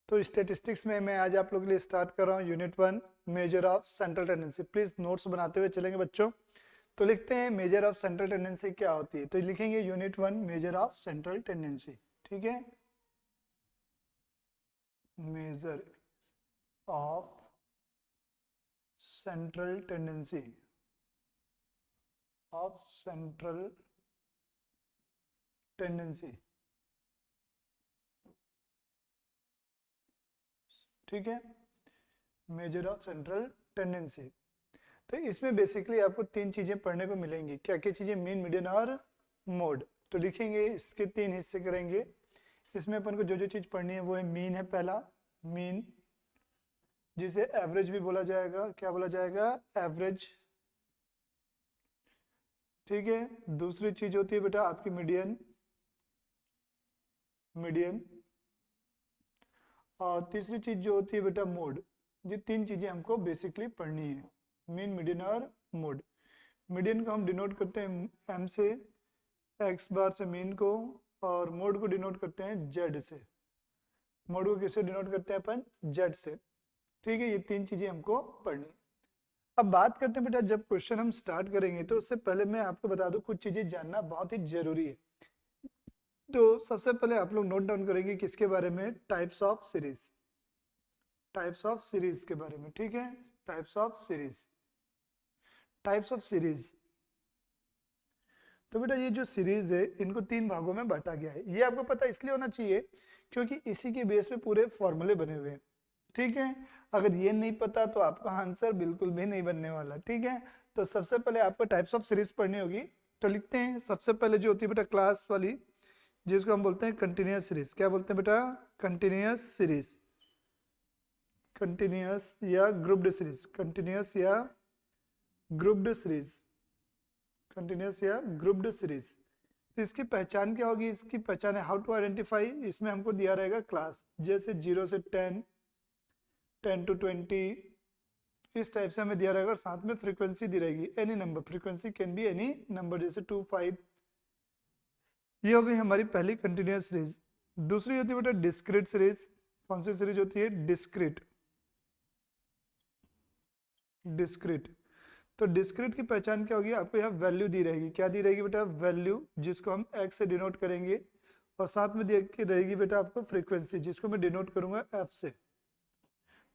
तो स्टेटिस्टिक्स में मैं आज आप लोगों के लिए स्टार्ट कर रहा हूँ unit 1 measure of central tendency. Please notes बनाते हुए चलेंगे बच्चों। तो लिखते हैं मेजर ऑफ सेंट्रल टेंडेंसी क्या होती है, तो लिखेंगे unit 1 measure of central tendency. ठीक है, measure of central tendency of central tendency. ठीक है, मेजर ऑफ सेंट्रल टेंडेंसी। तो इसमें बेसिकली आपको तीन चीजें पढ़ने को मिलेंगी। क्या क्या चीजें? मीन, मीडियन और मोड। तो लिखेंगे, इसके तीन हिस्से करेंगे। इसमें अपन को जो जो चीज पढ़नी है वो है मीन है पहला, मीन जिसे एवरेज भी बोला जाएगा। क्या बोला जाएगा? एवरेज। ठीक है, दूसरी चीज होती है बेटा आपकी मीडियन, मीडियन। और तीसरी चीज जो होती है बेटा मोड। ये तीन चीजें हमको बेसिकली पढ़नी है, मीन, मीडियन और मोड। मीडियन को हम डिनोट करते हैं एम से, एक्स बार से मीन को, और मोड को डिनोट करते हैं जेड से। मोड को किससे डिनोट करते हैं अपन? जेड से। ठीक है, ये तीन चीजें हमको पढ़नी। अब बात करते हैं बेटा, जब क्वेश्चन हम स्टार्ट करेंगे तो उससे पहले मैं आपको बता दूं कुछ चीजें जानना बहुत ही जरूरी है। तो सबसे पहले आप लोग नोट डाउन करेंगे किसके बारे में? Types of series, types of series के बारे में। ठीक है, types of series, types of series. तो बेटा ये जो सीरीज है इनको तीन भागों में बांटा गया है। ये आपको पता इसलिए होना चाहिए क्योंकि इसी के बेस पे पूरे फॉर्मूले बने हुए हैं। ठीक है, अगर ये नहीं पता तो आपका आंसर बिल्कुल भी नहीं बनने वाला। ठीक है, तो सबसे पहले आपको टाइप्स ऑफ सीरीज पढ़नी होगी। तो लिखते हैं सबसे पहले जो होती है बेटा क्लास वाली, जिसको हम बोलते हैं कंटिन्यूअस सीरीज। क्या बोलते हैं बेटा? कंटिन्यूअस सीरीज, कंटिन्यूअस या ग्रुप्ड सीरीज, कंटिन्यूअस या ग्रुप्ड सीरीज, कंटिन्यूअस या ग्रुप्ड सीरीज। तो इसकी पहचान क्या होगी? इसकी पहचान है हाउ टू आइडेंटिफाई। इसमें हमको दिया रहेगा क्लास, जैसे 0 से 10, 10 to 20, इस टाइप से हमें दिया रहेगा। और साथ में फ्रीक्वेंसी दी रहेगी, any number, frequency can be any number, जैसे 2, 5। ये हो गई हमारी पहली कंटिन्यूअस सीरीज। दूसरी होती है बेटा डिस्क्रीट सीरीज। कौन सी सीरीज होती है? Discrete, discrete. तो डिस्क्रीट की पहचान क्या होगी? आपको यहाँ वैल्यू दी रहेगी। क्या दी रहेगी बेटा? वैल्यू, जिसको हम एक्स से डिनोट करेंगे। और साथ में दी रहेगी बेटा आपको फ्रीक्वेंसी, जिसको मैं डिनोट करूंगा एफ से।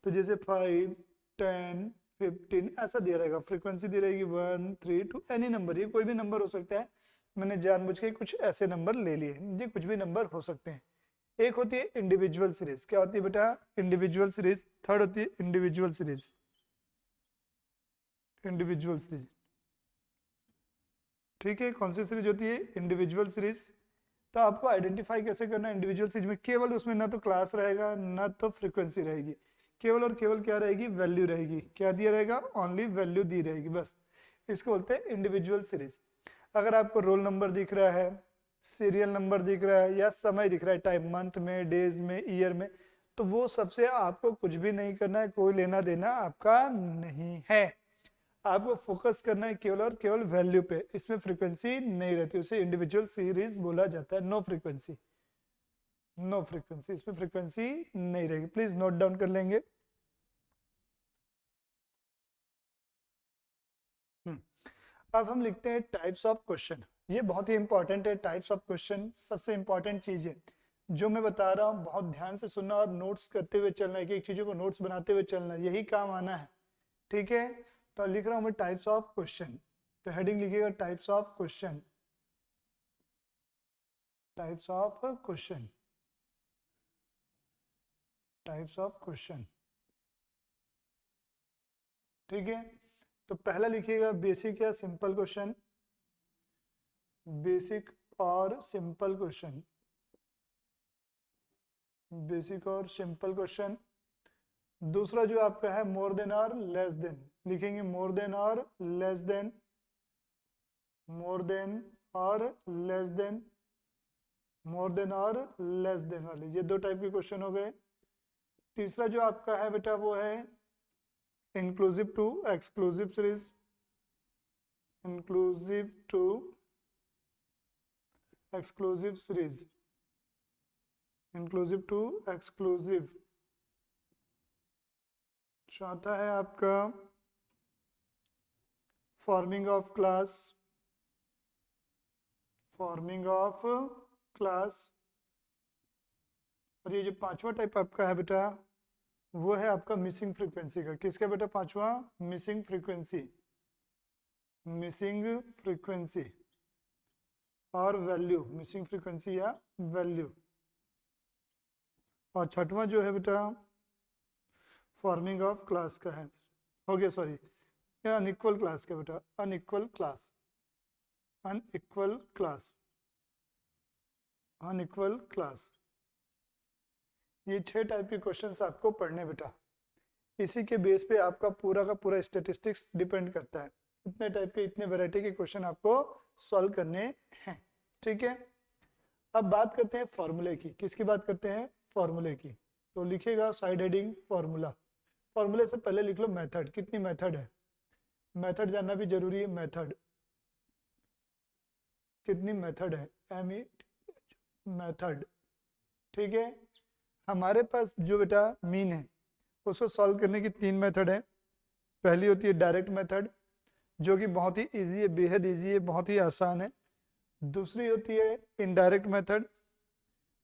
तो जैसे 5, 10, 15 ऐसा दिया रहेगा। फ्रीक्वेंसी दी रहेगी 1, 3 टू एनी नंबर, ये कोई भी नंबर हो सकता है। मैंने जानबूझ के कुछ ऐसे नंबर ले लिए, ये कुछ भी नंबर हो सकते हैं। एक होती है इंडिविजुअल सीरीज। क्या होती है बेटा? Individual series. थर्ड होती है इंडिविजुअल सीरीज, इंडिविजुअल सीरीज। ठीक है, कौन सी सीरीज होती है? Individual series. तो आपको आइडेंटिफाई कैसे करना है इंडिविजुअल सीरीज में? केवल उसमें ना तो क्लास रहेगा ना तो फ्रीक्वेंसी रहेगी, केवल और केवल क्या रहेगी? वैल्यू रहेगी। क्या दिया रहेगा? ओनली वैल्यू दी रहेगी, बस। इसको बोलते हैं इंडिविजुअल सीरीज। अगर आपको रोल नंबर दिख रहा है, सीरियल नंबर दिख रहा है, या समय दिख रहा है, टाइम, मंथ में, डेज में, ईयर में, तो वो सबसे आपको कुछ भी नहीं करना है, कोई लेना देना आपका नहीं है। आपको फोकस करना है केवल और केवल वैल्यू पे। इसमें फ्रीक्वेंसी नहीं रहती, उसे इंडिविजुअल सीरीज बोला जाता है। नो फ्रीक्वेंसी, नो फ्रीक्वेंसी, इसमें फ्रीक्वेंसी नहीं रहेगी। प्लीज नोट डाउन कर लेंगे। अब हम लिखते हैं टाइप्स ऑफ क्वेश्चन। ये बहुत ही इंपॉर्टेंट है, टाइप्स ऑफ क्वेश्चन सबसे इंपॉर्टेंट चीज है। जो मैं बता रहा हूँ बहुत ध्यान से सुनना और नोट्स करते हुए चलना है, कि एक चीजों को नोट्स बनाते हुए चलना, यही काम आना है। ठीक है, तो लिख रहा हूं मैं टाइप्स ऑफ क्वेश्चन। तो हेडिंग लिखिएगा types of question, types of question, types of question. ठीक है, तो पहला लिखिएगा बेसिक या सिंपल क्वेश्चन, बेसिक और सिंपल क्वेश्चन, बेसिक और सिंपल क्वेश्चन। दूसरा जो आपका है मोर देन और लेस देन, लिखेंगे मोर देन और लेस देन, मोर देन और लेस देन, मोर देन और लेस देन वाले, ये दो टाइप के क्वेश्चन हो गए। तीसरा जो आपका है बेटा वो है inclusive to exclusive series, inclusive to exclusive series, inclusive to exclusive चौथा है आपका forming of class, forming of class. और ये जो पांचवा टाइप आपका है बेटा वो है आपका मिसिंग फ्रीक्वेंसी का। किसका बेटा? पांचवा मिसिंग फ्रीक्वेंसी, मिसिंग फ्रीक्वेंसी और वैल्यू, मिसिंग फ्रीक्वेंसी या वैल्यू। और छठवां जो है बेटा फॉर्मिंग ऑफ क्लास का है, हो गया सॉरी, या अनइक्वल क्लास का बेटा, unequal class, unequal class, unequal class. ये 6 टाइप के क्वेश्चंस आपको पढ़ने बेटा। इसी के बेस पे आपका पूरा का पूरा स्टेटिस्टिक्स डिपेंड करता है। इतने टाइप के, इतने वैरायटी के क्वेश्चन आपको सॉल्व करने हैं, ठीक है। अब बात करते हैं फॉर्मूले की। किसकी बात करते हैं? फॉर्मूले की। तो लिखिएगा साइड हेडिंग फॉर्मूला। फॉर्मूले से पहले लिख लो मेथड। कितनी मेथड है? मेथड जानना भी जरूरी है। मेथड कितनी मेथड है? मेथड, ठीक है। हमारे पास जो बेटा मीन है उसको सॉल्व करने की 3 मेथड है। पहली होती है डायरेक्ट मेथड जो कि बहुत ही इजी है, बेहद इजी है, बहुत ही आसान है। दूसरी होती है इनडायरेक्ट मेथड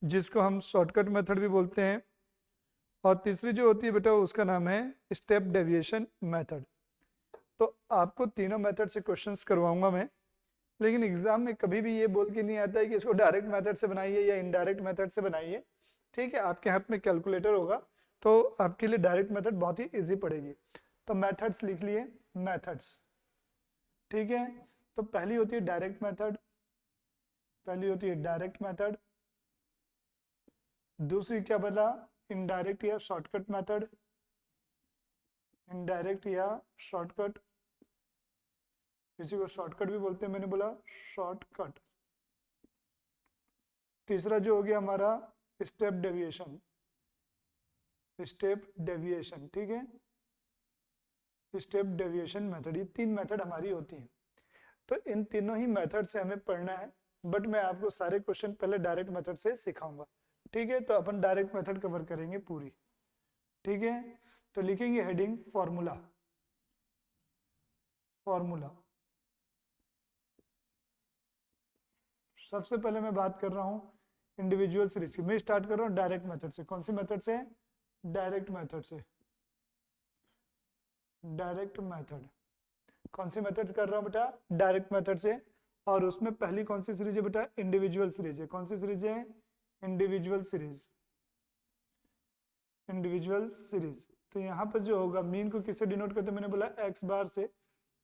जिसको हम शॉर्टकट मेथड भी बोलते हैं। और तीसरी जो होती है बेटा उसका नाम है स्टेप डेविएशन मेथड। तो आपको तीनों मेथड से क्वेश्चंस करवाऊंगा मैं, लेकिन एग्जाम में कभी भी ये बोल के नहीं आता है कि इसको डायरेक्ट मेथड से बनाइए या इनडायरेक्ट मेथड से बनाइए, ठीक है। आपके हाथ में कैलकुलेटर होगा तो आपके लिए डायरेक्ट मेथड बहुत ही इजी पड़ेगी। तो मेथड्स लिख लिए, मेथड्स, ठीक है। तो पहली होती है डायरेक्ट मेथड, पहली होती है डायरेक्ट मेथड। दूसरी क्या बोला? इनडायरेक्ट या शॉर्टकट मेथड, इनडायरेक्ट या शॉर्टकट, किसी को शॉर्टकट भी बोलते हैं, मैंने बोला शॉर्टकट। तीसरा जो हो गया हमारा स्टेप डेविएशन, स्टेप डेविएशन, ठीक है, स्टेप डेविएशन मेथड। ये 3 मेथड हमारी होती हैं। तो इन तीनों ही मेथड से हमें पढ़ना है, बट मैं आपको सारे क्वेश्चन पहले डायरेक्ट मेथड से सिखाऊंगा, ठीक है। तो अपन डायरेक्ट मेथड कवर करेंगे पूरी, ठीक है। तो लिखेंगे हेडिंग फॉर्मूला, फॉर्मूला। सबसे पहले मैं बात कर रहा हूं इंडिविजुअल सीरीज की। मैं स्टार्ट कर रहा हूं डायरेक्ट मेथड से। कौन सी मेथड से? डायरेक्ट मेथड से। डायरेक्ट मेथड, कौन सी मेथड कर रहा हूं बेटा? डायरेक्ट मेथड से। और उसमें पहली कौन सी सीरीज है बेटा? इंडिविजुअल सीरीज है। कौन सी सीरीज है? Individual series, individual series. तो यहाँ पर जो होगा मीन को किससे डिनोट करते हैं? मैंने बोला एक्स बार से।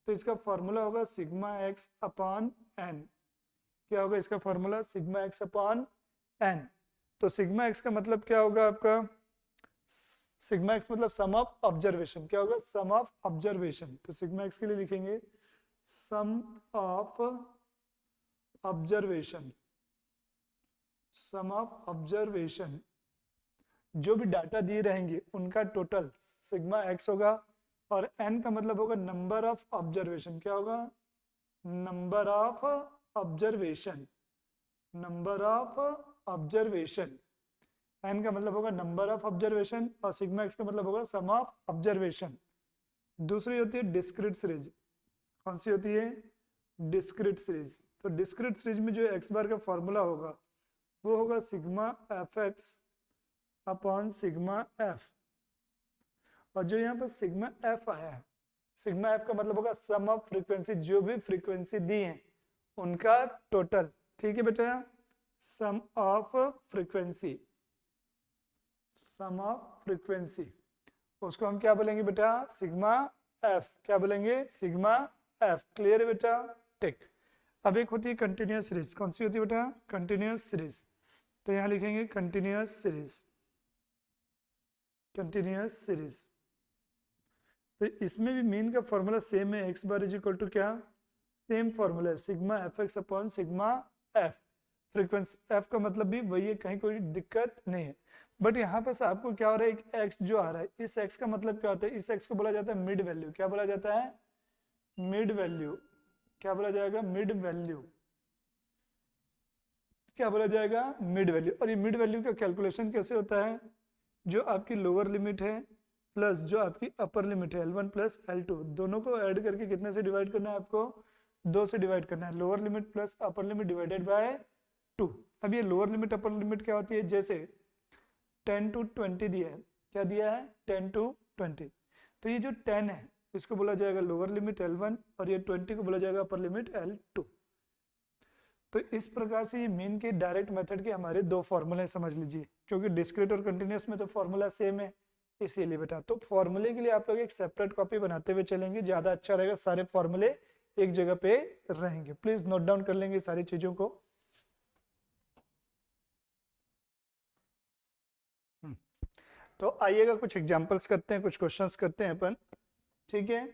तो इसका फॉर्मूला होगा सिग्मा एक्स अपॉन एन। क्या होगा इसका formula? Sigma x upon n. तो सिग्मा एक्स का मतलब क्या होगा आपका? सिग्मा एक्स मतलब सम ऑफ ऑब्जर्वेशन। क्या होगा? Sum of observation. तो सिग्मा एक्स के लिए लिखेंगे sum of observation, sum of observation. जो भी डाटा दिए रहेंगे उनका टोटल सिग्मा एक्स होगा। और एन का मतलब होगा नंबर ऑफ ऑब्जर्वेशन। क्या होगा? Number of observation, number of observation. N का मतलब होगा नंबर ऑफ ऑब्जर्वेशन और सिग्मा एक्स का मतलब होगा सम ऑफ ऑब्जर्वेशन। दूसरी होती है डिस्क्रीट सीरीज। कौन सी होती है? Discrete series. तो डिस्क्रीट सीरीज में जो एक्स बार का फॉर्मूला होगा वो होगा sigma f x upon sigma F. और जो यहाँ पर सिग्मा एफ आया है, सिग्मा एफ का मतलब होगा सम ऑफ फ्रीक्वेंसी, जो भी फ्रीक्वेंसी दी है उनका टोटल, ठीक है बेटा। Sum of frequency, sum of frequency, उसको हम क्या बोलेंगे बेटा? Sigma f. क्या बोलेंगे? Sigma F. क्लियर है बेटा? टिक। अब एक होती है कंटिन्यूअस सीरीज। कौन सी होती है बेटा? Continuous series. तो यहां लिखेंगे कंटिन्यूअस सीरीज, कंटिन्यूअस सीरीज। तो इसमें भी मीन का फॉर्मूला सेम है, x bar is equal to क्या? सेम फॉर्मूला है sigma f x upon sigma f. Frequency f का मतलब भी वही है, कहीं कोई दिक्कत नहीं है। बट यहाँ पर आपको क्या हो रहा है? एक एक्स जो आ रहा है, इस एक्स का मतलब क्या होता है? इस एक्स को बोला जाता है मिड वैल्यू। क्या बोला जाता है? Mid value. क्या बोला जाएगा? Mid value. क्या बोला जाएगा? Mid value. और ये मिड वैल्यू का कैलकुलेशन कैसे होता है? जो आपकी लोअर लिमिट है प्लस जो आपकी अपर लिमिट है L1 प्लस L2, दोनों को ऐड करके कितने से डिवाइड करना है आपको? 2 से डिवाइड करना है। Lower limit plus upper limit divided by 2। अब ये लोअर लिमिट अपर लिमिट क्या होती है? जैसे 10 to 20 दिया है, क्या दिया है? 10 to 20। तो ये जो 10 है इसको बोला जाएगा लोअर लिमिट L1 और ये 20 को बोला जाएगा अपर लिमिट L2। तो इस प्रकार से ये मीन के डायरेक्ट मेथड के हमारे दो फॉर्मूले समझ लीजिए, क्योंकि डिस्क्रीट और कंटिन्यूअस में तो फॉर्मूला सेम है इसीलिए बेटा। तो फॉर्मूले के लिए आप लोग एक सेपरेट कॉपी बनाते हुए चलेंगे, ज्यादा अच्छा रहेगा, सारे फॉर्मूले एक जगह पे रहेंगे। प्लीज नोट डाउन कर लेंगे सारी चीजों को। तो आइएगा कुछ एग्जांपल्स करते हैं, कुछ क्वेश्चंस करते हैं अपन, ठीक है।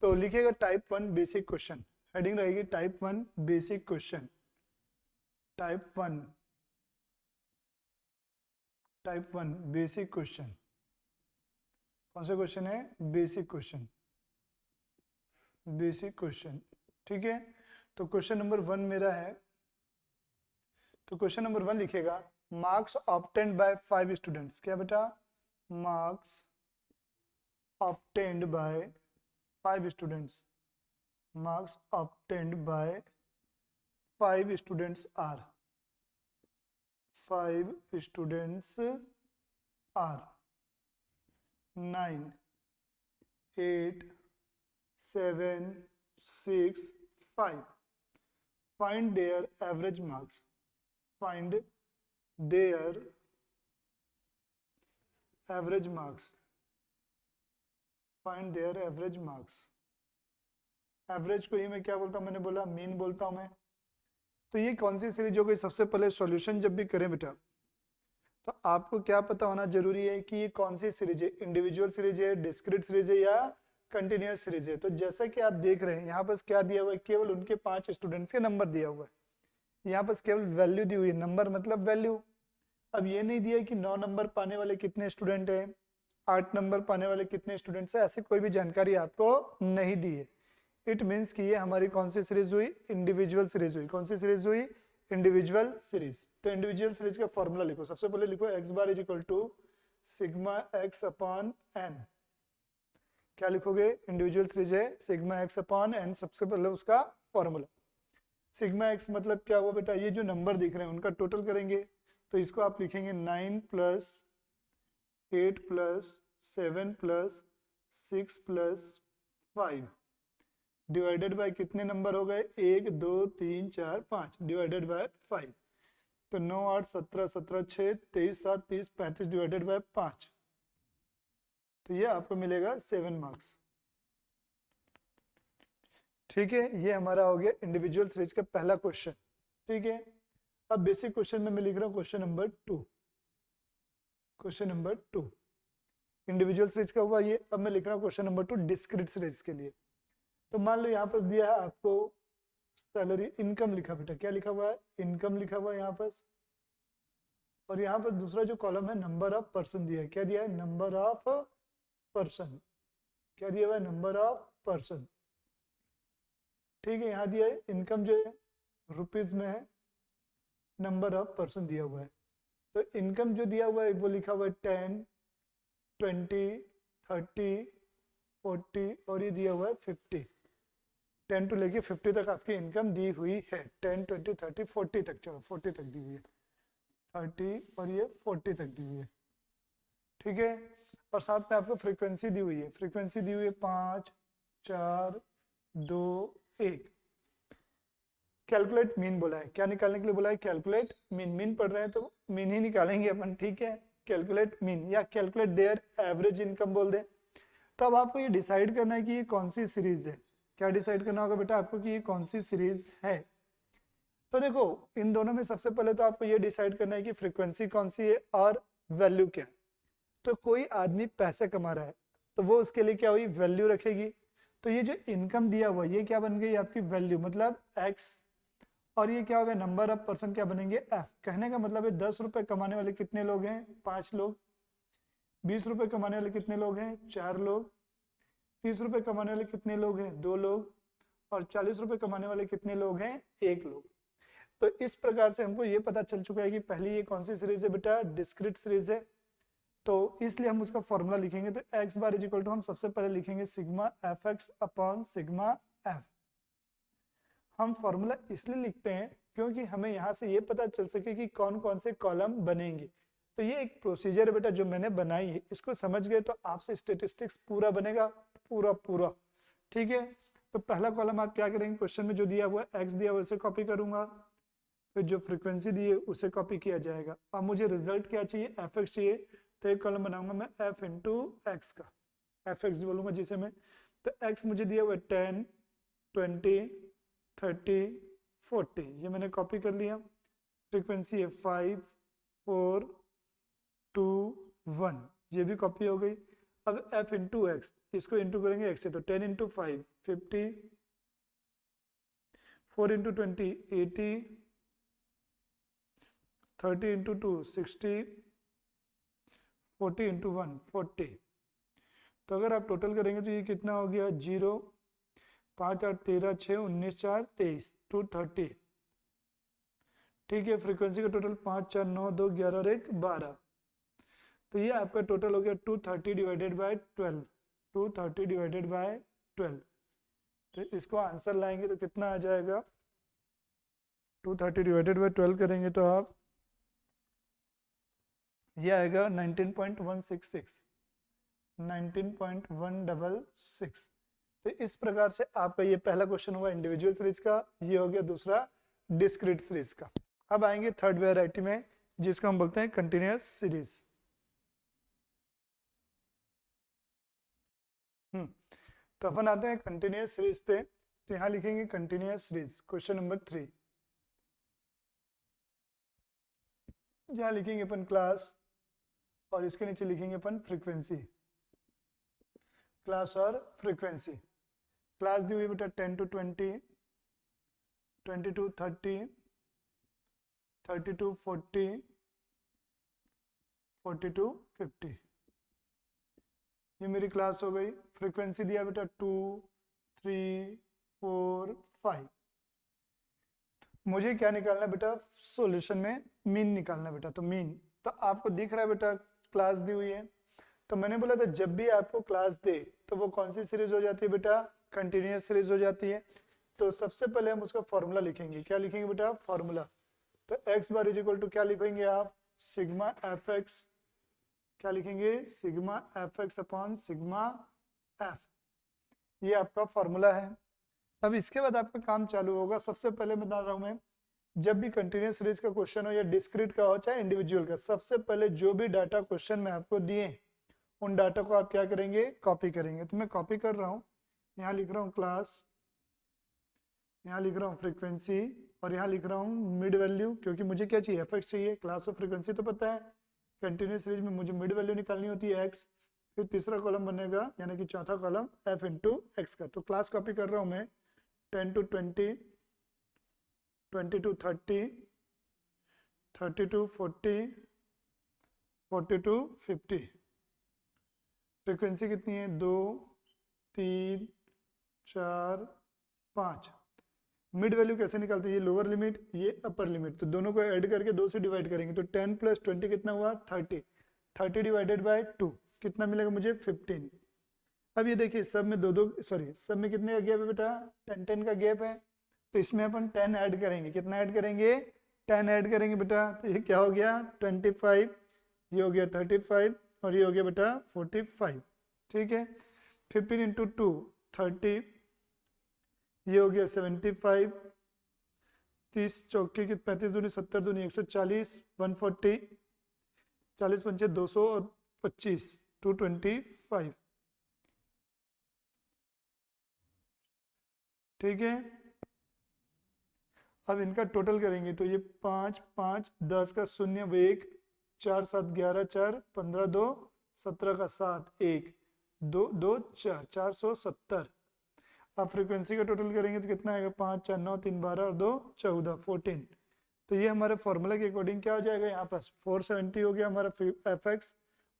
तो लिखिएगा टाइप 1 बेसिक क्वेश्चन, हेडिंग रहेगी type 1 basic question. Type 1 basic question. कौन सा क्वेश्चन है? बेसिक क्वेश्चन, बेसिक क्वेश्चन, ठीक है। तो क्वेश्चन नंबर 1 मेरा है, तो क्वेश्चन नंबर 1 लिखेगा मार्क्स ऑब्टेन्ड बाय 5 स्टूडेंट्स। क्या बेटा? Marks obtained by 5 students. Marks obtained by 5 students are, 5 students are 9, 8, 7, 6, 5. Find their average marks. Find their average marks. Find their average marks. Average को ही मैं क्या बोलता हूँ? मैंने बोला मीन बोलता हूँ मैं। तो ये कौन सी सीरीज हो गई? सबसे पहले सॉल्यूशन जब भी करें बेटा तो आपको क्या पता होना जरूरी है कि ये कौन सी सीरीज है, इंडिविजुअल सीरीज है, डिस्क्रीट सीरीज है या कंटिन्यूअस सीरीज है। तो जैसा कि आप देख रहे हैं यहाँ पर क्या दिया हुआ है? केवल उनके 5 स्टूडेंट्स के नंबर दिया हुआ है। यहाँ पर केवल वैल्यू दी हुई है, नंबर मतलब वैल्यू। अब ये नहीं दिया कि 9 नंबर पाने वाले कितने स्टूडेंट हैं, 8 नंबर पाने वाले कितने स्टूडेंट्स हैं, ऐसी कोई भी जानकारी आपको नहीं दी है। इट मीन्स कि ये हमारी कौन सी सीरीज हुई? इंडिविजुअल सीरीज हुई। कौन सी सीरीज हुई? Individual series. तो इंडिविजुअल सीरीज का फॉर्मूला लिखो। सबसे पहले लिखो x bar is equal to sigma x upon n। क्या लिखोगे? इंडिविजुअल सीरीज है सिग्मा x अपॉन n। सबसे पहले उसका फॉर्मूला सिग्मा x मतलब क्या हुआ बेटा? ये जो नंबर दिख रहे हैं उनका टोटल करेंगे, तो इसको आप लिखेंगे 9 plus 8 plus 7 plus 6 plus 5 divided by कितने नंबर हो गए? 1 2 3 4 5 डिवाइडेड बाय 5। तो 9 8 17 17 6 23 7 30 35 डिवाइडेड बाय 5। तो ये आपको मिलेगा 7 मार्क्स, ठीक है। ये हमारा हो गया इंडिविजुअल सीरीज का पहला क्वेश्चन, ठीक है। अब बेसिक क्वेश्चन में मैं लिख रहा हूँ question number 2। Question number 2 individual series का हुआ ये। अब मैं लिख रहा हूँ क्वेश्चन नंबर 2 डिस्क्रीट सीरीज के लिए। तो मान लो यहाँ पर दिया है आपको सैलरी, इनकम लिखा बेटा, क्या लिखा हुआ है? इनकम लिखा हुआ है यहाँ पर। और यहाँ पर दूसरा जो कॉलम है नंबर ऑफ पर्सन दिया है। क्या दिया है? Number of person. क्या दिया हुआ है? नंबर ऑफ पर्सन, ठीक है। यहाँ दिया है इनकम जो है रुपीज में है, नंबर ऑफ पर्सन दिया हुआ है। तो इनकम जो दिया हुआ है वो लिखा हुआ है 10, 20, 30, 40 और ये दिया हुआ है 50। 10 टू लेके 50 तक आपकी इनकम दी हुई है। 10, 20, 30, 40 तक, चलो 40 तक दी हुई है, 30 और ये 40 तक दी हुई है, ठीक है। और साथ में आपको फ्रीक्वेंसी दी हुई है। फ्रीक्वेंसी दी हुई है 5 4 2 1। कैलकुलेट मीन बोला है। क्या निकालने के लिए बोला है? Calculate mean. मीन पढ़ रहे हैं तो मीन ही निकालेंगे अपन, ठीक है। कैलकुलेट मीन या कैलकुलेट देयर एवरेज इनकम बोल दें। तो अब आपको ये डिसाइड करना है कि ये कौन सी सीरीज है। क्या डिसाइड करना होगा बेटा आपको कि ये कौन सी सीरीज है? तो देखो इन दोनों में सबसे पहले तो आपको ये डिसाइड करना है कि फ्रीक्वेंसी कौन सी है और वैल्यू क्या है। तो कोई आदमी पैसे कमा रहा है तो वो उसके लिए क्या हुई? वैल्यू रखेगी। तो ये जो इनकम दिया हुआ ये क्या बन गई? आपकी वैल्यू मतलब x। और ये क्या होगा? नंबर ऑफ पर्सन क्या बनेंगे? f। कहने का मतलब है 10 रुपए कमाने वाले कितने लोग हैं? 5 लोग। 20 रुपए कमाने वाले कितने लोग हैं? 4 लोग। 30 रुपए कमाने वाले कितने लोग हैं? 2 लोग। और 40 रुपए कमाने वाले कितने लोग हैं? 1 लोग। तो इस प्रकार से हमको ये पता चल चुका है कि पहली ये कौन सी सीरीज है बेटा? डिस्क्रीट सीरीज है। तो इसलिए हम उसका फॉर्मूला लिखेंगे, तो x bar is equal to हम सबसे पहले लिखेंगे sigma f x upon sigma f. हम फॉर्मूला इसलिए लिखते हैं क्योंकि हमें यहाँ से ये पता चल सके कि कौन कौन से कॉलम बनेंगे। तो ये एक प्रोसीजर है बेटा जो मैंने बनाई है, इसको समझ गए तो आपसे स्टेटिस्टिक्स पूरा बनेगा, पूरा पूरा। ठीक है, तो पहला कॉलम आप क्या करेंगे, क्वेश्चन में जो दिया हुआ है एक्स दिया हुआ उसे कॉपी करूंगा, फिर जो फ्रीक्वेंसी दी है उसे कॉपी किया जाएगा। अब मुझे रिजल्ट क्या चाहिए, एफ एक्स चाहिए, तो एक कॉलम बनाऊंगा मैं एफ इंटू एक्स का, एफ एक्स बोलूंगा जिसे मैं। तो एक्स मुझे दिया हुआ है 10, 20, 30, 40, ये मैंने कॉपी कर लिया। फ्रीक्वेंसी है 5, 4, 2, 1, ये भी कॉपी हो गई। अब f इंटू एक्स, इसको इंटू करेंगे x से, तो 10 इंटू 5 50, 4 इंटू 20 80, 30 इंटू 2 60, 40 इंटू 1 40। तो अगर आप टोटल करेंगे तो ये कितना हो गया, 0, 5 8 13 6 19 4 23 230। ठीक है, फ्रीक्वेंसी का टोटल 5 4 9 2 11 और 1 12। तो ये आपका टोटल हो गया 230 डिवाइडेड बाय 12, 230 डिवाइडेड बाय 12। तो इसको आंसर लाएंगे तो कितना आ जाएगा, 230 डिवाइडेड बाय 12 करेंगे तो आप ये आएगा 19.166, 19.166। तो इस प्रकार से आपका ये पहला क्वेश्चन हुआ इंडिविजुअल सीरीज का, ये हो गया दूसरा डिस्क्रीट सीरीज का। अब आएंगे थर्ड वेराइटी में जिसको हम बोलते हैं कंटिन्यूअस सीरीज। तो अपन आते हैं कंटिन्यूअस सीरीज पे, तो यहां लिखेंगे कंटिन्यूअस सीरीज क्वेश्चन नंबर 3। जहां लिखेंगे अपन क्लास और इसके नीचे लिखेंगे अपन फ्रीक्वेंसी, क्लास और फ्रीक्वेंसी। क्लास दी हुई बेटा 10 to 20, 20 to 30, 30 to 40, 40 to 50, ये मेरी क्लास हो गई। फ्रीक्वेंसी दिया बेटा 2, 3, 4, 5। मुझे क्या निकालना बेटा, सॉल्यूशन में मीन निकालना बेटा। तो मीन तो आपको दिख रहा है बेटा, क्लास दी हुई है। तो मैंने बोला था जब भी आपको क्लास दे तो वो कौन सी सीरीज हो जाती है बेटा, कंटिन्यूअस सीरीज हो जाती है। तो सबसे पहले हम उसका फॉर्मूला लिखेंगे, क्या लिखेंगे बेटा, फॉर्मूला। तो x bar is equal to क्या लिखेंगे आप, सिग्मा एफ एक्स, क्या लिखेंगे, sigma f x upon sigma f, ये आपका फॉर्मूला है। अब इसके बाद आपका काम चालू होगा। सबसे पहले बता रहा हूं मैं, जब भी कंटिन्यूअस सीरीज का क्वेश्चन हो या डिस्क्रीट का हो चाहे इंडिविजुअल का, सबसे पहले जो भी डाटा क्वेश्चन में आपको दिए उन डाटा को आप क्या करेंगे, कॉपी करेंगे। तो मैं कॉपी कर रहा हूँ, यहाँ लिख रहा हूँ क्लास, यहाँ लिख रहा हूँ फ्रीक्वेंसी, और यहाँ लिख रहा हूँ मिड वैल्यू, क्योंकि मुझे क्या चाहिए, एफ एक्स चाहिए। क्लास और फ्रीक्वेंसी तो पता है, कंटिन्यूअस सीरीज में मुझे मिड वैल्यू निकालनी होती है एक्स। फिर तीसरा कॉलम बनेगा यानी कि चौथा कॉलम एफ इंटू एक्स का। तो क्लास कॉपी कर रहा हूँ मैं 10 to 20, 20 to 30, 30 to 40, 40 to 50। Frequency कितनी है, 2, 3, 4, 5। मिड वैल्यू कैसे निकालते हैं, ये लोअर लिमिट ये अपर लिमिट, तो दोनों को ऐड करके 2 से डिवाइड करेंगे। तो 10 + 20 कितना हुआ, 30, 30 डिवाइडेड बाय 2 कितना मिलेगा मुझे, 15। अब ये देखिए सब में सब में कितने का गैप है बेटा, 10 10 का गैप है। तो इसमें अपन 10 ऐड करेंगे, कितना ऐड करेंगे, 10 ऐड करेंगे बेटा। तो ये क्या हो गया 25, ये हो गया 35 और ये हो गया बेटा 45। ठीक है, 15 इंटू 2 30, ये हो गया 75, 30 चौके की 35 दूनी 70 दूनी 140, 140, 40 पंचे 200 और 25 225। ठीक है, अब इनका टोटल करेंगे तो ये 5 5 10 का 0 1 4 7 11 4 15 2 17 का 7 1 2 2 4 470। अब फ्रीक्वेंसी का टोटल करेंगे तो कितना आएगा, 5 4 9 3 12 और 2 14 14। तो ये हमारे फॉर्मूला के अकॉर्डिंग क्या हो जाएगा, यहाँ पास 470 हो गया हमारा एफ एक्स,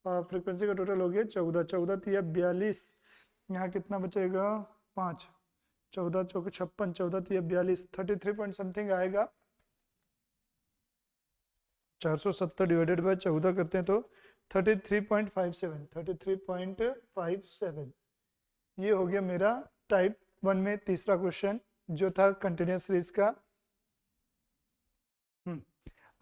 और फ्रीक्वेंसी का टोटल हो गया 14 14 तो 42। यहाँ कितना बचेगा 5, 14 चौके 56, 14 तो 42, 33 पॉइंट समथिंग आएगा। 470 डिवाइडेड बाय 14 करते हैं तो 33.57 ये हो गया मेरा टाइप 1 में तीसरा क्वेश्चन जो था कंटिन्यूअस सीरीज का।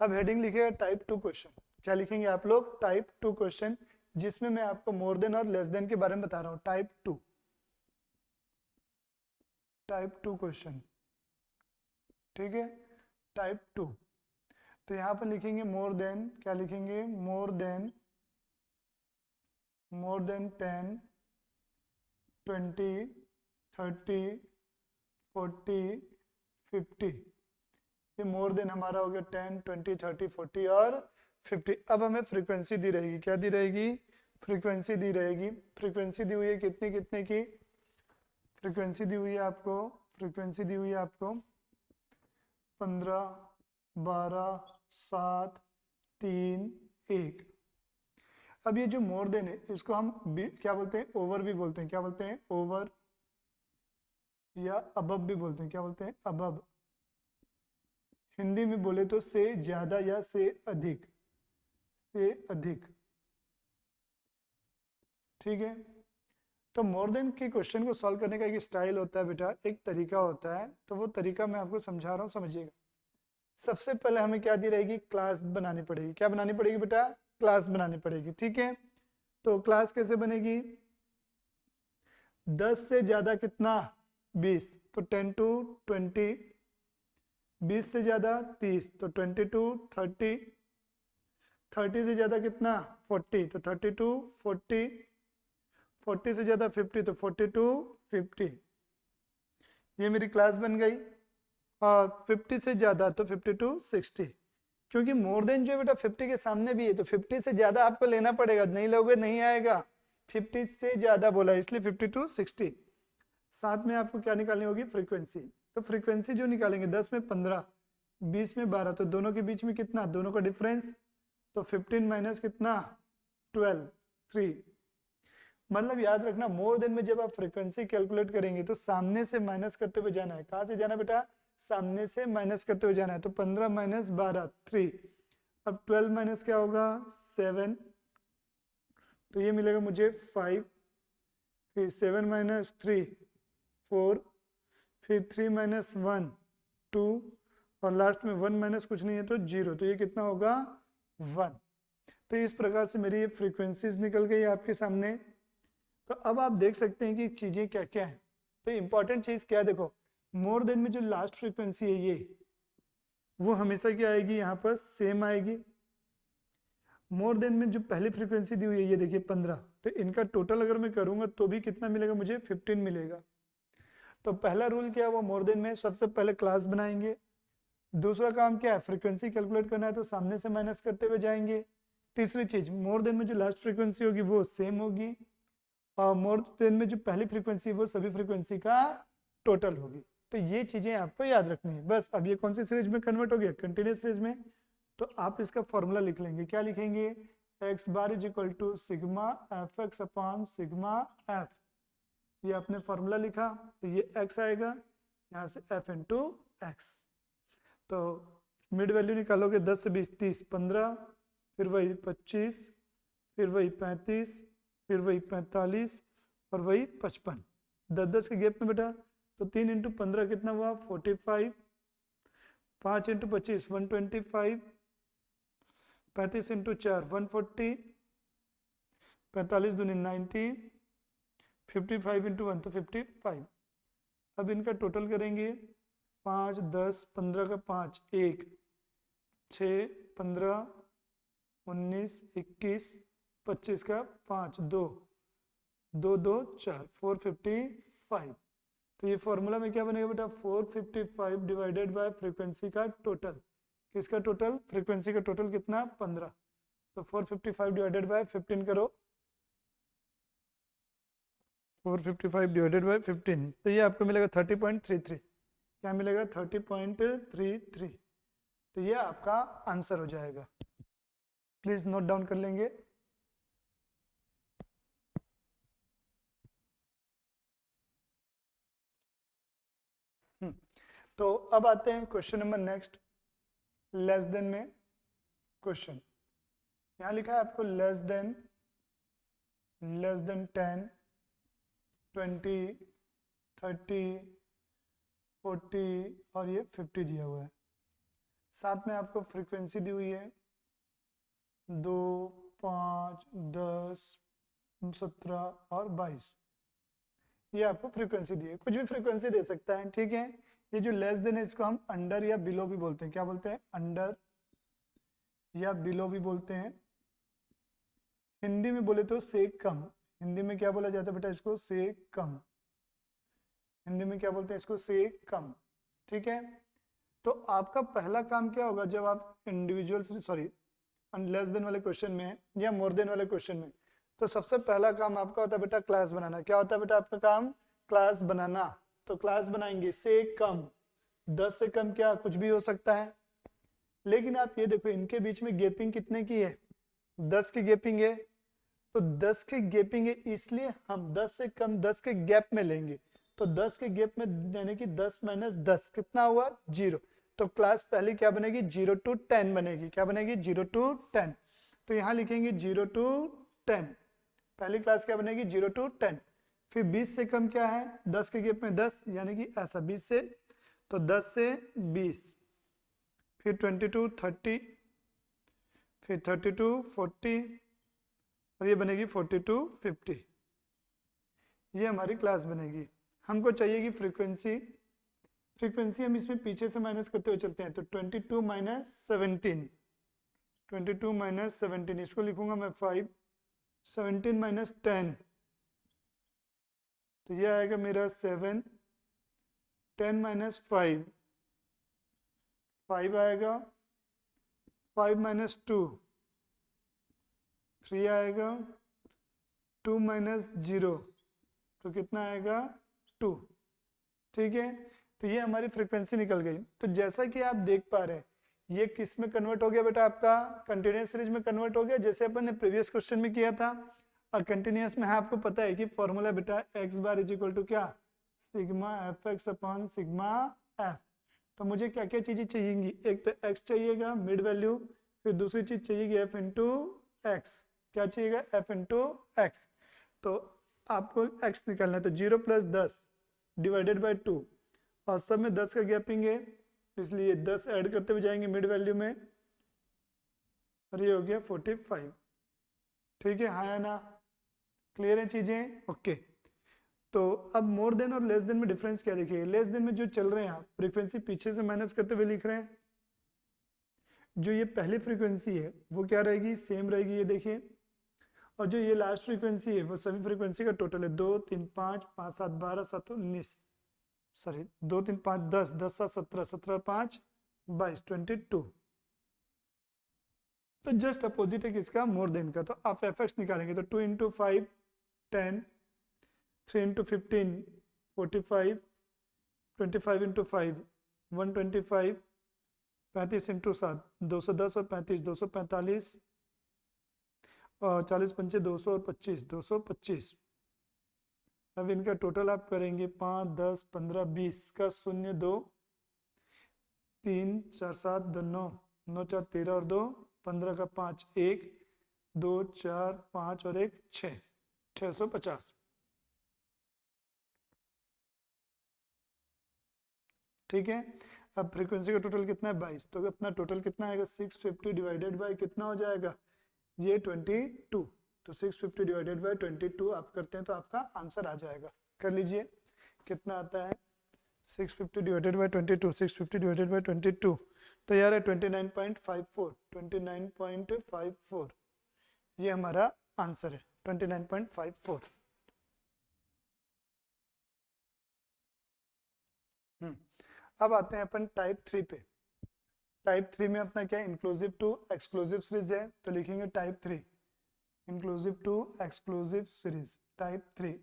अब हेडिंग लिखेगा टाइप 2 क्वेश्चन। क्या लिखेंगे आप लोग? टाइप 2 क्वेश्चन, जिसमें मैं आपको मोर देन और लेस देन के बारे में बता रहा हूं। टाइप 2 क्वेश्चन, ठीक है, टाइप 2। तो यहां पर लिखेंगे मोर देन, क्या लिखेंगे? More than 10, 20, 30, 40, 50। ये मोर देन हमारा हो गया 10, 20, 30, 40 और 50। अब हमें फ्रीक्वेंसी दी रहेगी। क्या दी रहेगी? फ्रीक्वेंसी दी रहेगी। फ्रीक्वेंसी दी हुई है कितने कितने की? फ्रीक्वेंसी दी हुई है आपको, फ्रीक्वेंसी दी हुई है आपको 15, 12, 7, 3, 1। अब ये जो मोर देन है इसको हम क्या बोलते हैं? ओवर भी बोलते हैं। क्या बोलते हैं? ओवर, या अबब भी बोलते हैं। क्या बोलते हैं? अबब। हिंदी में बोले तो से ज्यादा या से अधिक, से अधिक, ठीक है। तो मोर देन के क्वेश्चन को सॉल्व करने का एक स्टाइल होता है बेटा, एक तरीका होता है। तो वो तरीका मैं आपको समझा रहा हूँ, समझिएगा। सबसे पहले हमें क्या दी रहेगी? क्लास बनानी पड़ेगी। क्या बनानी पड़ेगी बेटा? क्लास बनानी पड़ेगी, ठीक है। तो क्लास कैसे बनेगी? 10 से ज्यादा कितना? 20, तो 10 to 20। 20 से ज्यादा 30, तो 20 to 30। 30 से ज्यादा कितना? 40, तो 30 to 40। 40 से ज्यादा 50, तो 40 to 50। ये मेरी क्लास बन गई। और 50 से ज्यादा तो 50 to 60। क्योंकि मोर देन जो है बेटा 50 के सामने भी है, तो 50 से ज्यादा आपको लेना पड़ेगा, नहीं लोगे नहीं आएगा। 50 से ज्यादा बोला इसलिए 50 to 60। साथ में आपको क्या निकालनी होगी? फ्रीक्वेंसी। तो फ्रीक्वेंसी जो निकालेंगे 10 में 15, 20 में 12, तो दोनों के बीच में कितना? दोनों का डिफरेंस, तो 15 माइनस कितना? 12, 3। मतलब याद रखना, मोर देन में जब आप फ्रीक्वेंसी कैलकुलेट करेंगे तो सामने से माइनस करते हुए जाना है। कहां से जाना बेटा? सामने से माइनस करते हुए जाना है। तो 15 माइनस 12, 3। अब 12 माइनस क्या होगा? 7। तो ये मिलेगा मुझे 5। फिर 7 माइनस 3, 4। फिर 3 माइनस 1, 2। और लास्ट में 1 माइनस कुछ नहीं है तो 0। तो ये कितना होगा? 1। तो इस प्रकार से मेरी ये फ्रीक्वेंसीज निकल गई आपके सामने। तो अब आप देख सकते हैं कि चीजें क्या क्या है। तो इंपॉर्टेंट चीज क्या है? देखो, मोर देन में जो लास्ट फ्रीक्वेंसी है ये, वो हमेशा क्या आएगी? यहाँ पर सेम आएगी। मोर देन में जो पहली फ्रीक्वेंसी दी हुई है ये देखिए 15, तो इनका टोटल अगर मैं करूंगा तो भी कितना मिलेगा मुझे? 15 मिलेगा। तो पहला रूल क्या है? वो मोर देन में सबसे पहले क्लास बनाएंगे। दूसरा काम क्या है? फ्रीक्वेंसी कैलकुलेट करना है, तो सामने से माइनस करते हुए जाएंगे। तीसरी चीज, मोर देन में जो लास्ट फ्रीक्वेंसी होगी वो सेम होगी, और मोर देन में जो पहली फ्रीक्वेंसी वो सभी फ्रीक्वेंसी का टोटल होगी। तो ये चीजें आपको याद रखनी है बस। अब ये कौन सी सीरीज में कन्वर्ट हो गया? कंटिन्यूस सीरीज में। तो आप इसका फॉर्मूला लिख लेंगे। क्या लिखेंगे? X bar is equal to sigma f x upon sigma f. ये आपने फॉर्मूला लिखा, तो ये x आएगा, यहाँ से f इंटू एक्स। तो मिड वैल्यू निकालोगे 10 से 20, 30, 15, फिर वही 25, फिर वही 35, फिर वही 45 और वही 55। 10-10 के गैप में बेटा। तो 3 इंटू 15 कितना हुआ? 45। 5 इंटू 25 125। 35 इंटू 4 140। 45 दूनी 90। 55 इंटू 1 तो 55। अब इनका टोटल करेंगे। 5, 10, 15 का 5, 1, 6, 15, 19, 21, 25 का 5, 2, 2, 2, 4, 455। तो ये फॉर्मूला में क्या बनेगा बेटा? 455 डिवाइडेड बाय फ्रीक्वेंसी का टोटल। किसका टोटल? फ्रीक्वेंसी का टोटल कितना? 15। तो 455 डिवाइडेड बाय 15 करो। 455 डिवाइडेड बाय 15, तो ये आपको मिलेगा 30.33। क्या मिलेगा? 30.33। तो ये आपका आंसर हो जाएगा। प्लीज नोट डाउन कर लेंगे। तो अब आते हैं question number next, less than में क्वेश्चन। यहाँ लिखा है आपको लेस देन 10, 20, 30, 40 और ये 50 दिया हुआ है। साथ में आपको फ्रीक्वेंसी दी हुई है 2, 5, 10, 17 और 22। ये आपको फ्रीक्वेंसी दी है, कुछ भी फ्रीक्वेंसी दे सकता है, ठीक है। ये जो लेस देन है इसको हम अंडर या बिलो भी बोलते हैं। क्या बोलते हैं? अंडर या बिलो भी बोलते हैं। हिंदी में बोले तो से कम। हिंदी में क्या बोला जाता है बेटा इसको? से कम। हिंदी में क्या बोलते हैं इसको? से कम, ठीक है। तो आपका पहला काम क्या होगा जब आप इंडिविजुअल सॉरी लेस देन वाले क्वेश्चन में या मोर देन वाले क्वेश्चन में, तो सबसे पहला काम आपका होता है बेटा क्लास बनाना। क्या होता है बेटा आपका काम? क्लास बनाना। तो क्लास बनाएंगे से कम, 10 से कम क्या कुछ भी हो सकता है। लेकिन आप ये देखो इनके बीच में गैपिंग कितने की है? 10 की गैपिंग है। तो 10 की गैपिंग है इसलिए हम 10 से कम 10 के गैप में लेंगे। तो 10 के गैप में यानी कि 10 माइनस 10 कितना हुआ? 0। तो क्लास पहले क्या बनेगी? 0 to 10 बनेगी। क्या बनेगी? 0 to 10। तो यहां लिखेंगे 0 to 10। पहली क्लास क्या बनेगी? 0 to 10। फिर 20 से कम क्या है? 10 के गैप में 10 यानी कि ऐसा 20 से, तो 10 से 20, फिर 20 to 30, फिर 30 to 40 और ये बनेगी 40 to 50। ये हमारी क्लास बनेगी। हमको चाहिए कि फ्रीक्वेंसी, फ्रीक्वेंसी हम इसमें पीछे से माइनस करते हुए चलते हैं। तो 22 माइनस 17, 22 माइनस 17 इसको लिखूंगा मैं 5, 17 माइनस 10 तो ये आएगा मेरा 7, 10 माइनस 5, 5 आएगा, 5 माइनस 2, 3 आएगा, 2 माइनस 0 तो कितना आएगा? 2, ठीक है। तो ये हमारी फ्रीक्वेंसी निकल गई। तो जैसा कि आप देख पा रहे हैं ये किस में कन्वर्ट हो गया बेटा? आपका कंटिन्यूअस सीरीज में कन्वर्ट हो गया, जैसे अपन ने प्रीवियस क्वेश्चन में किया था। और कंटिन्यूअस में आपको पता है कि फॉर्मूला बेटा x bar is equal to क्या? Sigma f x upon sigma f. तो मुझे क्या क्या चीजें चाहिएंगी? एक तो एक्स चाहिएगा मिड वैल्यू, फिर दूसरी चीज चाहिएगी एफ इंटू एक्स। क्या चाहिएगा? F into x. तो आपको एक्स निकालना है। तो 0 प्लस 10 डिवाइडेड बाई 2 और सब में 10 का गैपिंग है इसलिए 10 ऐड करते हुए जाएंगे मिड वैल्यू में और ये हो गया 45। ठीक है, हाँ या ना? क्लियर है चीजें? ओके। तो अब मोर देन और लेस देन में डिफरेंस क्या देखिए? लेस देन में जो चल रहे हैं आप फ्रीक्वेंसी पीछे से माइनस करते हुए लिख रहे हैं, जो ये पहली फ्रीक्वेंसी है वो क्या रहेगी? सेम रहेगी, ये देखिए। और जो ये लास्ट फ्रीक्वेंसी है वो सभी फ्रीक्वेंसी का टोटल है। 2, 3, 5, 5, 7, 12, 7, 19, सॉरी 2, 3, 5, 10, 10, 7, 17, 17, 5, 22, 22। तो जस्ट अपोजिट है किसका? मोर देन का। तो आप एफ एक्स निकालेंगे तो 2 इंटू 5 10, 3 इंटू 15 45, 25 इंटू 5 125, 35 इंटू 7 210 और 35 245 और 40 पंचे 200 और 25 225। अब इनका टोटल आप करेंगे 5, 10, 15, 20 का 0, 2, 3, 4, 7, 2, 9, 9, 4, 13 और 2 15 का 5 1, 2, 4, 5 और 1 6, 650। ठीक है। अब फ्रीक्वेंसी का टोटल कितना है? 22। तो अपना टोटल कितना आएगा? 650 डिवाइडेड बाय कितना हो जाएगा? ये 22। तो 650 डिवाइडेड बाय 22 आप करते हैं तो आपका आंसर आ जाएगा। कर लीजिए कितना आता है? 650 डिवाइडेड बाय 22, 650 डिवाइडेड बाय 22 तो यार है 29.54, 29.54 ये हमारा आंसर है, 29.54। अब आते हैं अपन टाइप 3 पे। टाइप 3 में अपना क्या? इंक्लूसिव टू एक्सक्लूसिव सीरीज है। तो लिखेंगे type 3 inclusive to exclusive series. Type 3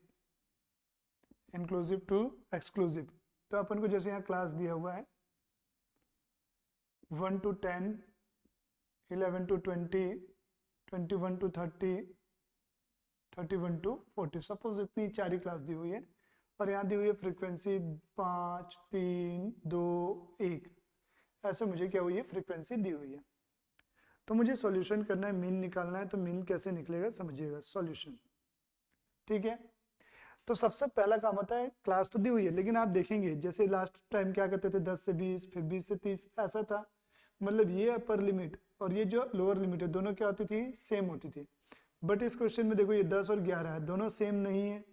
inclusive to exclusive. तो अपन को जैसे यहाँ क्लास दिया हुआ है 1 to 10, 11 to 20, 21 to 30, 31 to 40, suppose इतनी 4 ही क्लास दी हुई है। और यहाँ दी हुई है फ्रीक्वेंसी 5, 3, 2, 1, ऐसे मुझे क्या हुई है? फ्रीक्वेंसी दी हुई है। तो मुझे सॉल्यूशन करना है, मीन निकालना है, तो मीन कैसे निकलेगा समझिएगा, सॉल्यूशन। ठीक है, तो सबसे पहला काम होता है, क्लास तो दी हुई है लेकिन आप देखेंगे जैसे लास्ट टाइम क्या करते थे 10 से 20 फिर 20 से 30 ऐसा था, मतलब ये अपर लिमिट और ये जो लोअर लिमिट है दोनों क्या होती थी, सेम होती थी। बट इस क्वेश्चन में देखो ये 10 और 11 है, दोनों सेम नहीं है,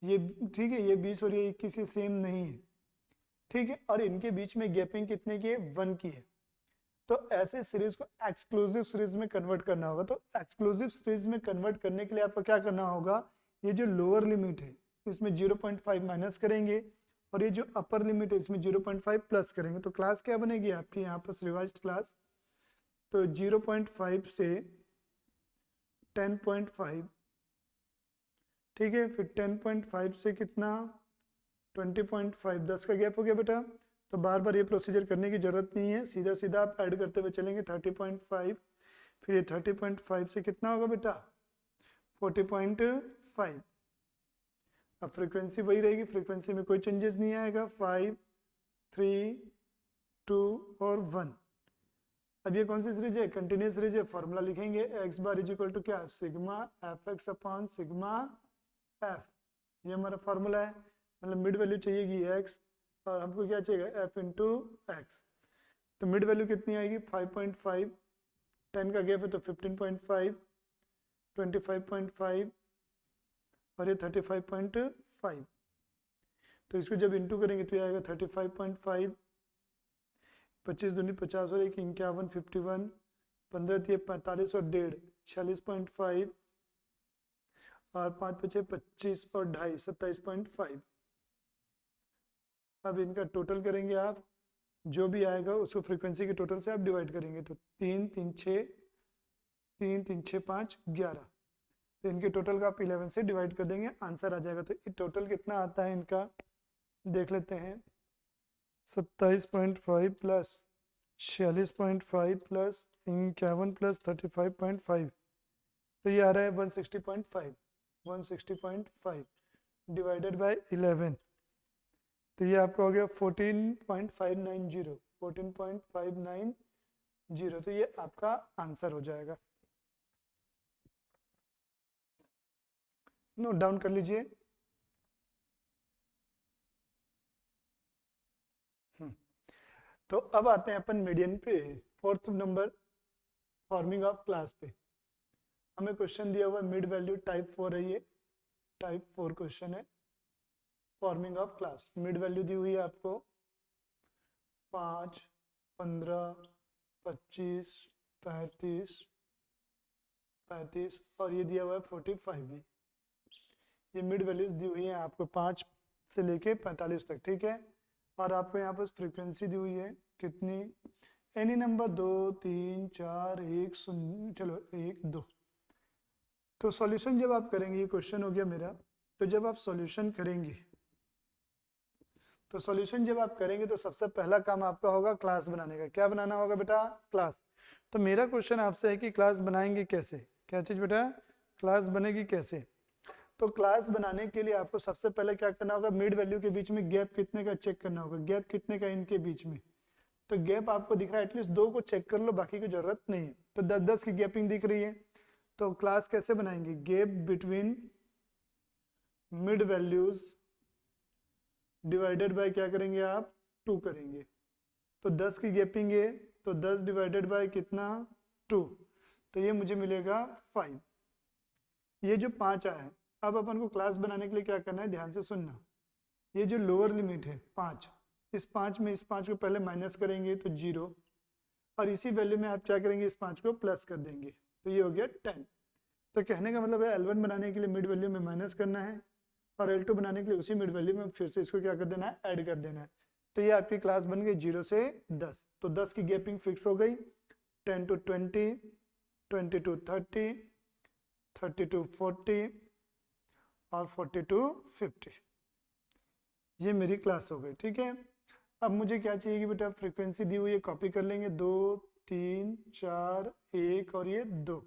ये ठीक है, ये 20 और ये 21 सेम नहीं है, ठीक है, और इनके बीच में गैपिंग कितने की है, 1 की है। तो ऐसे सीरीज को एक्सक्लूसिव सीरीज में कन्वर्ट करना होगा। तो एक्सक्लूसिव सीरीज में कन्वर्ट करने के लिए आपको क्या करना होगा, ये जो लोअर लिमिट है इसमें 0.5 माइनस करेंगे और ये जो अपर लिमिट है इसमें 0.5 प्लस करेंगे। तो क्लास क्या बनेगी आपकी यहाँ पर रिवाइज्ड क्लास, तो 0.5 से 10.5, ठीक है, फिर 10.5 से कितना 20.5, 10 का गैप हो गया बेटा। तो बार बार ये प्रोसीजर करने की जरूरत नहीं है, सीधा सीधा आप ऐड करते हुए चलेंगे 30.5, फिर ये 30.5 से कितना होगा बेटा 40.5। अब फ्रीक्वेंसी वही रहेगी, फ्रीक्वेंसी में कोई चेंजेस नहीं आएगा, 5, 3, 2 और 1। अब ये कौन सी सीरीज है, कंटिन्यूस सीरीज है। फॉर्मूला लिखेंगे x bar is equal to क्या, sigma f x upon sigma f, ये हमारा फॉर्मूला है। मतलब मिड वैल्यू चाहिएगी एक्स और हमको क्या चाहिए एफ इंटू एक्स। तो मिड वैल्यू कितनी आएगी 5.5, 10 का गैप है तो 15.5, 25.5 और ये 35.5। तो इसको जब इंटू करेंगे तो ये आएगा 35.5, 25 दूनी 50 और 1 51, 51, 15 दिए 45 और 1.5 46.5 और 5 बचे 25 और 2.5 27.5। अब इनका टोटल करेंगे आप, जो भी आएगा उसको फ्रीक्वेंसी के टोटल से आप डिवाइड करेंगे। तो 3 3 6 3 3 6 5 11, तो इनके टोटल का आप 11 से डिवाइड कर देंगे, आंसर आ जाएगा। तो टोटल कितना आता है इनका देख लेते हैं, 27.5 प्लस 46.5 प्लस 51 प्लस 35.5, तो ये आ रहा है 160.5, 160.5 डिवाइडेड बाय 11, तो ये आपका हो गया 14.590, 14.590, तो ये आपका आंसर हो जाएगा। नोट डाउन कर लीजिए। तो अब आते हैं अपन मीडियन पे, fourth number forming of class पे। हमें क्वेश्चन दिया हुआ मिड वैल्यू टाइप 4 है, ये टाइप 4 क्वेश्चन है। Forming of class, mid value दी हुई है आपको 5, 15, 25, 35 और ये दिया हुआ है 45 भी। ये मिड वैल्यूज दी हुई है आपको 5 से लेके 45 तक, ठीक है। और आपको यहाँ पर फ्रीक्वेंसी दी हुई है कितनी, एनी नंबर 2 3 4 1 0, चलो 1 2। तो सॉल्यूशन जब आप करेंगे, ये क्वेश्चन हो गया मेरा, तो जब आप सॉल्यूशन करेंगे तो सॉल्यूशन जब आप करेंगे तो सबसे पहला काम आपका होगा क्लास बनाने का। क्या बनाना होगा बेटा, क्लास। तो मेरा क्वेश्चन आपसे है कि क्लास बनाएंगे कैसे, क्या चीज बेटा, क्लास बनेगी कैसे। तो क्लास बनाने के लिए आपको सबसे पहले क्या करना होगा, मिड वैल्यू के बीच में गैप कितने का चेक करना होगा, गैप कितने का इनके बीच में। तो गैप आपको दिख रहा है, एटलीस्ट 2 को चेक कर लो, बाकी की जरूरत नहीं है। तो 10-10 की गैपिंग दिख रही है। तो क्लास कैसे बनाएंगे, gap between mid values divided by क्या करेंगे आप, 2 करेंगे। तो 10 की गैपिंग है तो 10 डिवाइडेड बाय कितना 2, तो ये मुझे मिलेगा 5। ये जो 5 आया है, अब अपन को क्लास बनाने के लिए क्या करना है, ध्यान से सुनना। ये जो लोअर लिमिट है 5, इस 5 में इस 5 को पहले माइनस करेंगे तो 0, और इसी वैल्यू में आप क्या करेंगे, इस 5 को प्लस कर देंगे, तो ये हो गया 10। तो कहने का मतलब है L1 बनाने के लिए मिड वैल्यू में माइनस करना है और L2 बनाने के लिए उसी मिड वैल्यू में फिर से इसको क्या कर देना है, ऐड कर देना है। तो ये आपकी क्लास बन गई 0 से 10। तो 10 की गैपिंग फिक्स हो गई, 10 to 20, 20 to 30, 30 to 40 और 40 to 50। ये मेरी क्लास हो गई, ठीक है। अब मुझे क्या चाहिए कि बेटा, फ्रीक्वेंसी दी हुई है, कॉपी कर लेंगे 2 3 4 1 और ये 2।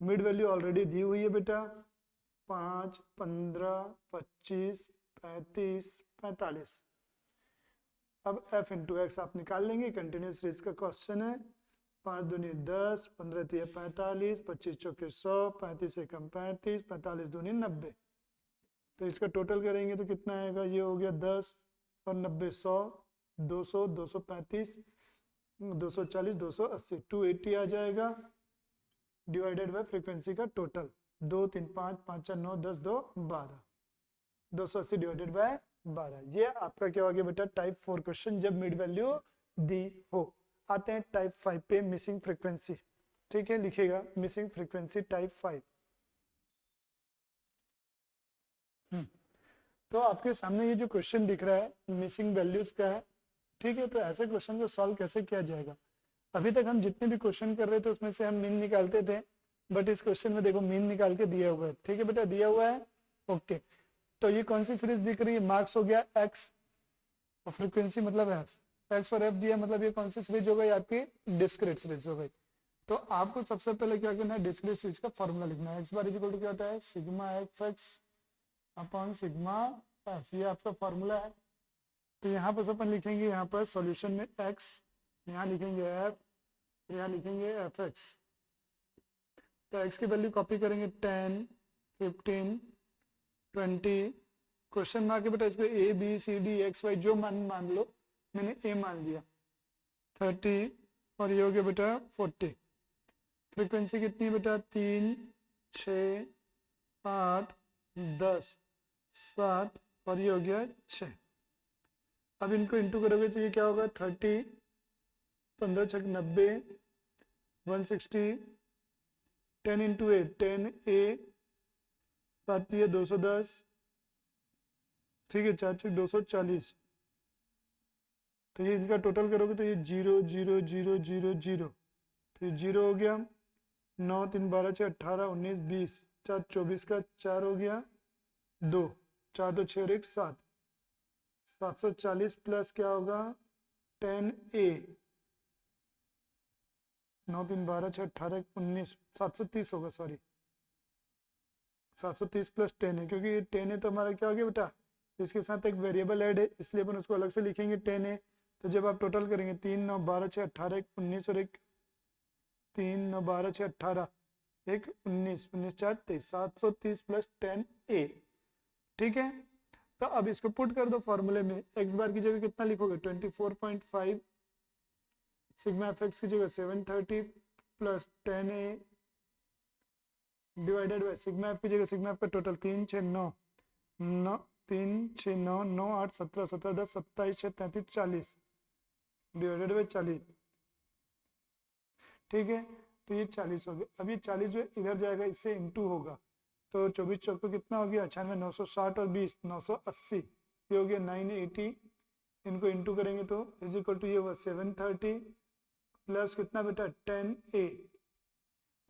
मिड वैल्यू ऑलरेडी दी हुई है बेटा 5 15 25 35 45। अब f इंटू एक्स आप निकाल लेंगे, कंटिन्यूस सीरीज का क्वेश्चन है। 5 दूनी 10, 15 तिया 45, 25 चौके 100, 35 एकम 35, 45 दूनी 90। तो इसका टोटल करेंगे तो कितना आएगा, ये हो गया 10 और 90 100, 200, 235, 240, 280, 280 आ जाएगा डिवाइडेड बाय फ्रीक्वेंसी का टोटल। 2 3 5 5 4 9 10 2 12, 280 divided by 12। ये आपका क्या हो गया बेटा, टाइप 4 क्वेश्चन जब मिड वैल्यू दी हो। आते हैं टाइप 5 पे, मिसिंग फ्रीक्वेंसी। ठीक है, लिखेगा मिसिंग फ्रीक्वेंसी टाइप 5। तो आपके सामने ये जो क्वेश्चन दिख रहा है मिसिंग वैल्यूज का है। ठीक है, तो ऐसे क्वेश्चन को सॉल्व कैसे किया जाएगा। अभी तक हम जितने भी क्वेश्चन कर रहे थे उसमें से हम मीन निकालते थे, बट इस क्वेश्चन में देखो मीन निकाल के दिया हुआ है। ठीक है बेटा, दिया हुआ है। ओके, तो ये कौन सी सीरीज दिख रही है, मार्क्स हो गया एक्स और फ्रीक्वेंसी मतलब एफ, एक्स और एफ दिया, मतलब ये कौन सी सीरीज हो गई, आपकी डिस्क्रीट सीरीज हो गई। तो आपको सबसे पहले क्या करना है, डिस्क्रीट सीरीज का फॉर्मूला लिखना है। एक्स बार इक्वल टू क्या होता है, sigma f x upon sigma f, ये आपका फॉर्मूला है। तो यहाँ पर अपन लिखेंगे, यहाँ पर सॉल्यूशन में एक्स, यहाँ लिखेंगे एफ, यहाँ लिखेंगे एफ एक्स। तो एक्स की वैल्यू कॉपी करेंगे 10, 15, 20, क्वेश्चन मार्क है बेटा, इस पे A B C D X Y जो मान लो, मैंने ए मान लिया, 30 और ये हो गया बेटा 40। फ्रीक्वेंसी कितनी है बेटा, 3, 6, 8, 10, 7 और ये हो गया 6। अब इनको इंटू करोगे तो ये क्या होगा, 30, 15 छक 90, 160, 10 इंटू 8 10 ए, 7 ये 210, ठीक है, 4 छक 240। तो ये इनका टोटल करोगे तो ये 0 0 0 0 0, तो ये 0 हो गया। 9 3 12 6 18 19 20, 4 24 का 4 हो गया 2, 4 2 6 और 1 7, 740 प्लस क्या होगा 10 ए, 9 3 12 6 18 19, 730 होगा, सॉरी 730 प्लस 10 है, क्योंकि ये 10 है तो हमारा क्या हो गया बेटा, इसके साथ एक वेरिएबल ऐड है इसलिए अपन उसको अलग से लिखेंगे 10 है। तो जब आप टोटल करेंगे 3 9 12 6 18 19 और 1 3 9 12 6 18 1 19 19 4 23, 730 प्लस 10 ए। ठीक है, तो अब इसको पुट कर दो फॉर्मूले में। एक्स बार की जगह कितना लिखोगे, 24.5, सिग्मा एफ एक्स की जगह 730 plus 10 A divided by sigma F की जगह, सिग्मा एफ का टोटल 3 6 9 9 3 6 9 9 8 17 17 10 27 6 33 40 डिवाइडेड बाय 40। ठीक है, तो ये 40 हो गया। अब ये 40 जो इधर जाएगा इससे इंटू होगा, तो 24 चौक को कितना हो गया, 96 960 और 20 980, ये हो गया 980। इनको इंटू करेंगे तो इज इक्वल टू ये हुआ 730 प्लस कितना बेटा 10 ए।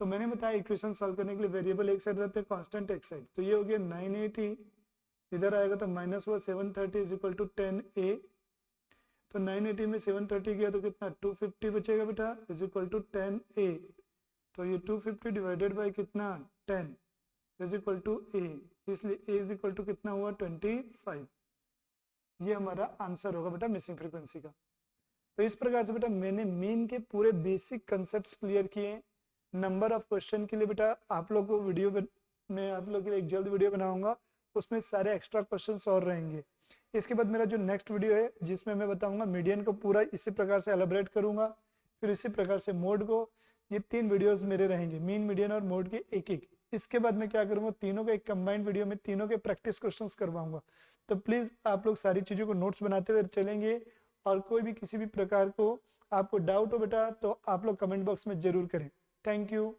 तो मैंने बताया इक्वेशन सॉल्व करने के लिए वेरिएबल एक साइड रहते हैं, कांस्टेंट एक साइड, तो ये हो गया 980, इधर आएगा तो माइनस हुआ 730 इज इक्वल टू 10 ए। तो 980 में 730 गया तो कितना 250 बचेगा बेटा इज इक्वल टू 10 ए। तो ये 250 डिवाइडेड बाय कितना 10 इज इक्वल टू ए, इसलिए ए इज इक्वल टू कितना हुआ 25। ये हमारा आंसर होगा बेटा मिसिंग फ्रीक्वेंसी का। तो इस प्रकार से बेटा मैंने मीन के पूरे बेसिक कंसेप्ट क्लियर किए। नंबर ऑफ क्वेश्चन के लिए बेटा आप लोग को वीडियो में आप लोग के लिए एक जल्द वीडियो बनाऊंगा, उसमें सारे एक्स्ट्रा क्वेश्चंस और रहेंगे। इसके बाद मेरा जो नेक्स्ट वीडियो है जिसमें मैं बताऊंगा मीडियन को पूरा इसी प्रकार से एलाबरेट करूंगा, फिर इसी प्रकार से मोड को। ये 3 वीडियोस मेरे रहेंगे, मीन मीडियन और मोड के एक एक। इसके बाद मैं क्या करूंगा, तीनों के एक कंबाइंड वीडियो में तीनों के प्रैक्टिस क्वेश्चंस करवाऊंगा। तो प्लीज आप लोग सारी चीजों को नोट्स बनाते हुए चलेंगे, और कोई भी किसी भी प्रकार को आपको डाउट हो बेटा तो आप लोग कमेंट बॉक्स में जरूर करें। Thank you.